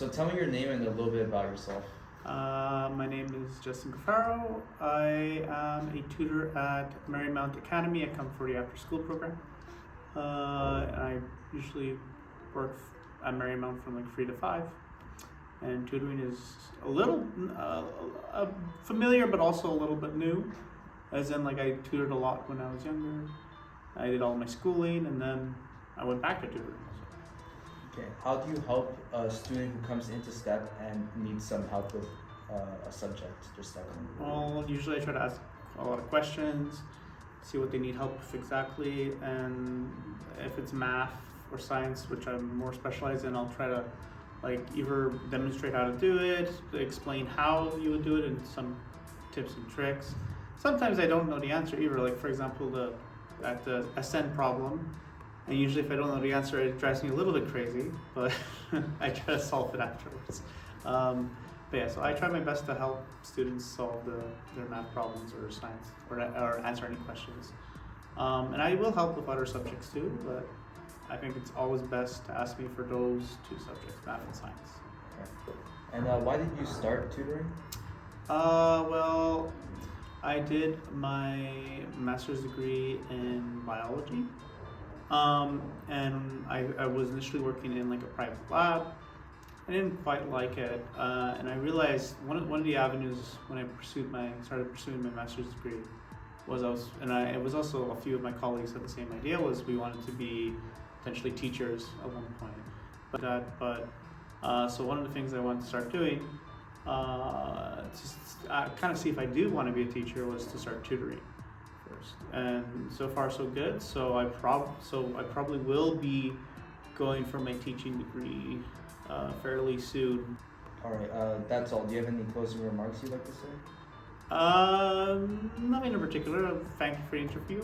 So tell me your name and a little bit about yourself. My name is Justin Cafaro. I am a tutor at Marymount Academy. I come for the after school program. And I usually work at Marymount from like 3 to 5. And tutoring is a little familiar, but also a little bit new. As in, like, I tutored a lot when I was younger. I did all my schooling, and then I went back to tutoring. Okay. How do you help a student who comes into STEP and needs some help with a subject, just like? Well, usually I try to ask a lot of questions, see what they need help with exactly, and if it's math or science, which I'm more specialized in, I'll try to either demonstrate how to do it, explain how you would do it, and some tips and tricks. Sometimes I don't know the answer either. Like, for example, at the ascend problem, and usually if I don't know the answer, it drives me a little bit crazy, but I try to solve it afterwards. But yeah, so I try my best to help students solve their math problems or science, or answer any questions. And I will help with other subjects too, but I think it's always best to ask me for those 2 subjects, math and science. Okay. And why did you start tutoring? Well, I did my master's degree in biology. And I was initially working in like a private lab. I didn't quite like it, and I realized one of the avenues when I started pursuing my master's degree was it was also a few of my colleagues had the same idea, was we wanted to be potentially teachers at one point. So one of the things I wanted to start doing, to kind of see if I do want to be a teacher, was to start tutoring first. And so far so good. So I probably will be going for my teaching degree fairly soon. All right, that's all. Do you have any closing remarks you'd like to say? Nothing in particular. Thank you for the interview.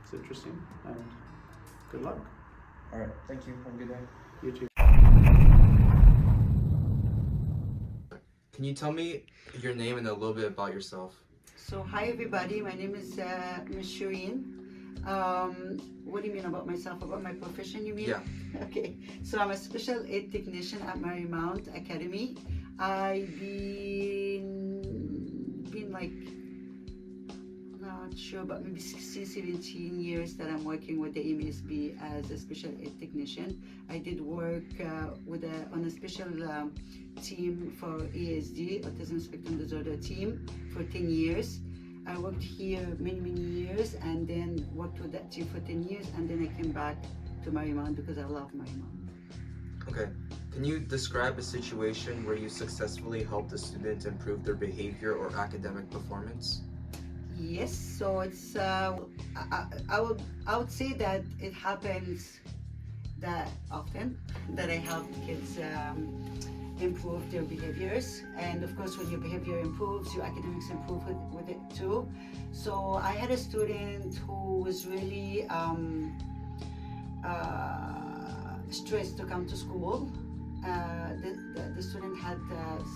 It's interesting, and good luck. All right, thank you. Have a good day. You too. Can you tell me your name and a little bit about yourself? So hi everybody, my name is Ms. Shireen. What do you mean about myself? About my profession, you mean? Yeah. Okay, so I'm a special ed technician at Marymount Academy. I've been like, not sure, but maybe 16, 17 years that I'm working with the MSB as a special ed technician. I did work on a special team for ASD, Autism Spectrum Disorder team, for 10 years. I worked here many years, and then worked with that team for 10 years, and then I came back to Marymount because I love Marymount. Okay. Can you describe a situation where you successfully helped a student improve their behavior or academic performance? Yes, so it's I would say that it happens that often that I help kids improve their behaviors, and of course when your behavior improves, your academics improve with it too. So I had a student who was really stressed to come to school. The student had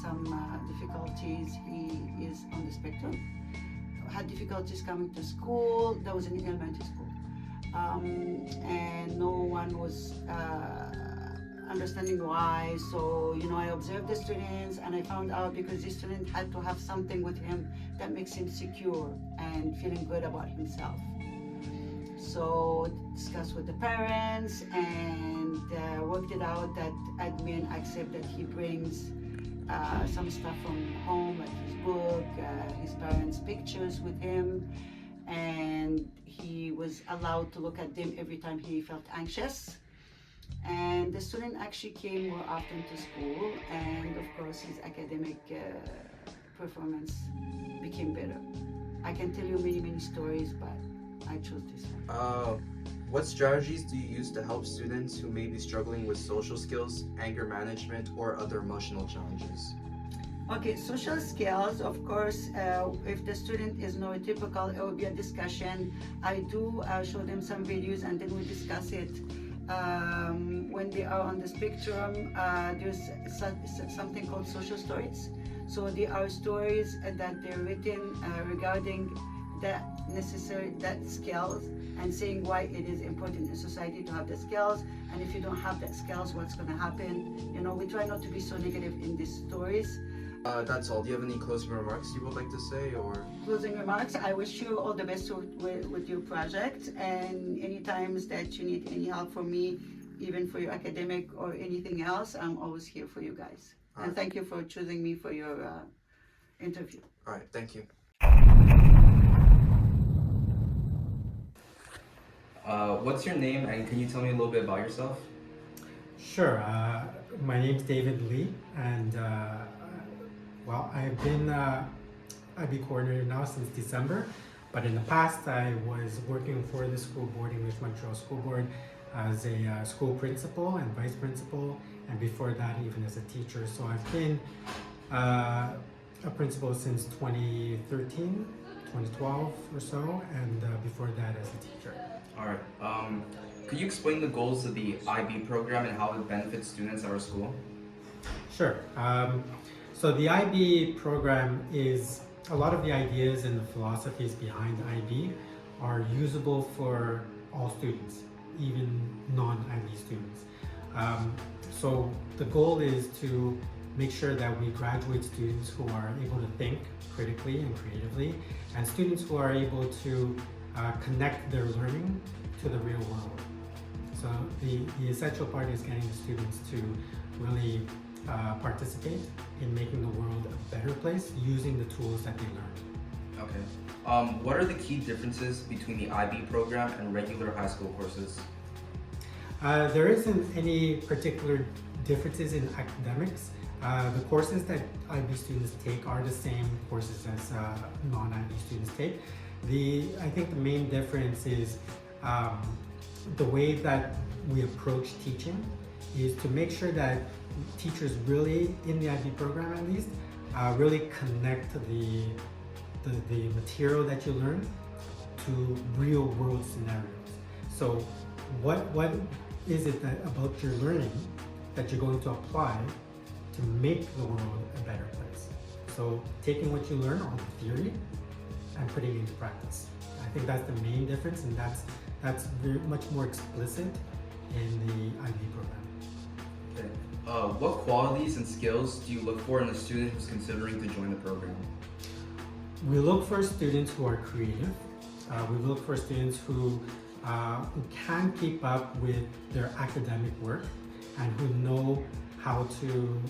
some difficulties. He is on the spectrum, had difficulties coming to school. That was in elementary school, and no one was understanding why. So I observed the students, and I found out because the student had to have something with him that makes him secure and feeling good about himself. So discussed with the parents and worked it out that admin accept that he brings some stuff from home, like his book, his parents' pictures with him, and he was allowed to look at them every time he felt anxious. And the student actually came more often to school, and of course his academic performance became better. I can tell you many stories, but I chose this one. What strategies do you use to help students who may be struggling with social skills, anger management, or other emotional challenges? Okay, social skills, of course, if the student is neurotypical, it will be a discussion. I do show them some videos, and then we discuss it. When they are on the spectrum, there's something called social stories. So there are stories that they're written regarding that skills, and saying why it is important in society to have the skills, and if you don't have that skills, what's going to happen. You know, we try not to be so negative in these stories. That's all. Do you have any closing remarks you would like to say, or? Closing remarks, I wish you all the best with your project, and any times that you need any help from me, even for your academic or anything else, I'm always here for you guys. All And right. thank you for choosing me for your interview. All right, thank you. What's your name, and can you tell me a little bit about yourself? Sure. My name's David Lee, and well, I've been IB coordinator now since December, but in the past I was working for the school board, English Montreal School Board, as a school principal and vice principal, and before that even as a teacher. So I've been a principal since 2013, 2012 or so, and before that as a teacher. All right. Could you explain the goals of the IB program and how it benefits students at our school? Sure. So the IB program is, a lot of the ideas and the philosophies behind IB are usable for all students, even non-IB students. So the goal is to make sure that we graduate students who are able to think critically and creatively, and students who are able to connect their learning to the real world. So the essential part is getting the students to really participate in making the world a better place using the tools that they learn. Okay. What are the key differences between the IB program and regular high school courses? There isn't any particular differences in academics. The courses that IB students take are the same courses as non-IB students take. I think the main difference is the way that we approach teaching is to make sure that teachers really, in the IB program at least, really connect the material that you learn to real world scenarios. So what is it that about your learning that you're going to apply to make the world a better place? So taking what you learn, all the theory, and putting it into practice. I think that's the main difference, and that's very much more explicit in the IB program. Okay. What qualities and skills do you look for in a student who's considering to join the program? We look for students who are creative. We look for students who can keep up with their academic work and who know how to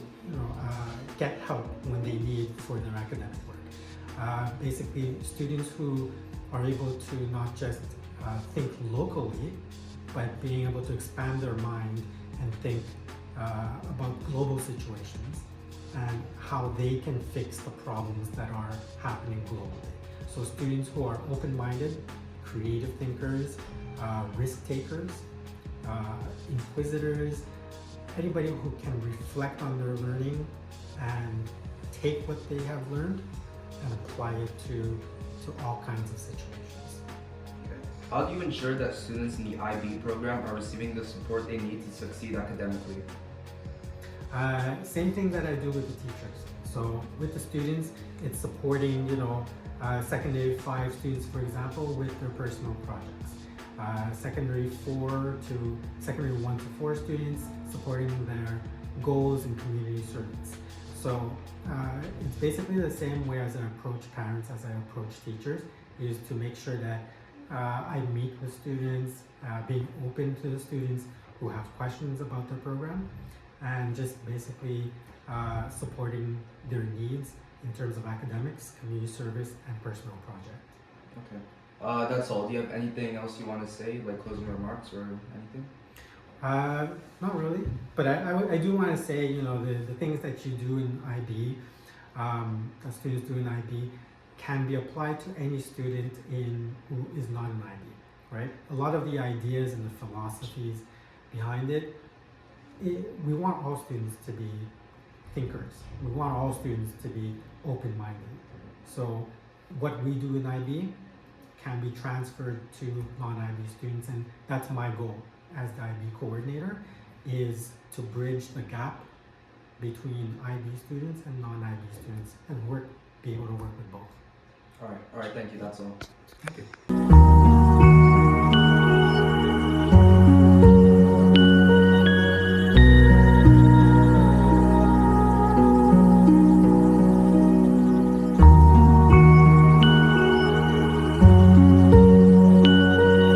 get help when they need for their academic work. Basically, students who are able to not just think locally, but being able to expand their mind and think about global situations and how they can fix the problems that are happening globally. So students who are open-minded, creative thinkers, risk takers, inquisitors, anybody who can reflect on their learning and take what they have learned and apply it to all kinds of situations. Okay. How do you ensure that students in the IB program are receiving the support they need to succeed academically? Same thing that I do with the teachers. So with the students, it's supporting, secondary 5 students, for example, with their personal projects. Secondary 1 to 4 students, supporting their goals and community service. So it's basically the same way as I approach parents as I approach teachers, is to make sure that I meet with students, being open to the students who have questions about their program, and just basically supporting their needs in terms of academics, community service, and personal project. Okay. That's all. Do you have anything else you want to say, like closing remarks or anything? Not really, but I do want to say, the things that you do in IB, that students do in IB, can be applied to any student who is not in IB, right? A lot of the ideas and the philosophies behind it, we want all students to be thinkers. We want all students to be open-minded. So what we do in IB can be transferred to non-IB students, and that's my goal as the IB coordinator, is to bridge the gap between IB students and non-IB students and be able to work with both. All right, thank you. That's all. Thank you.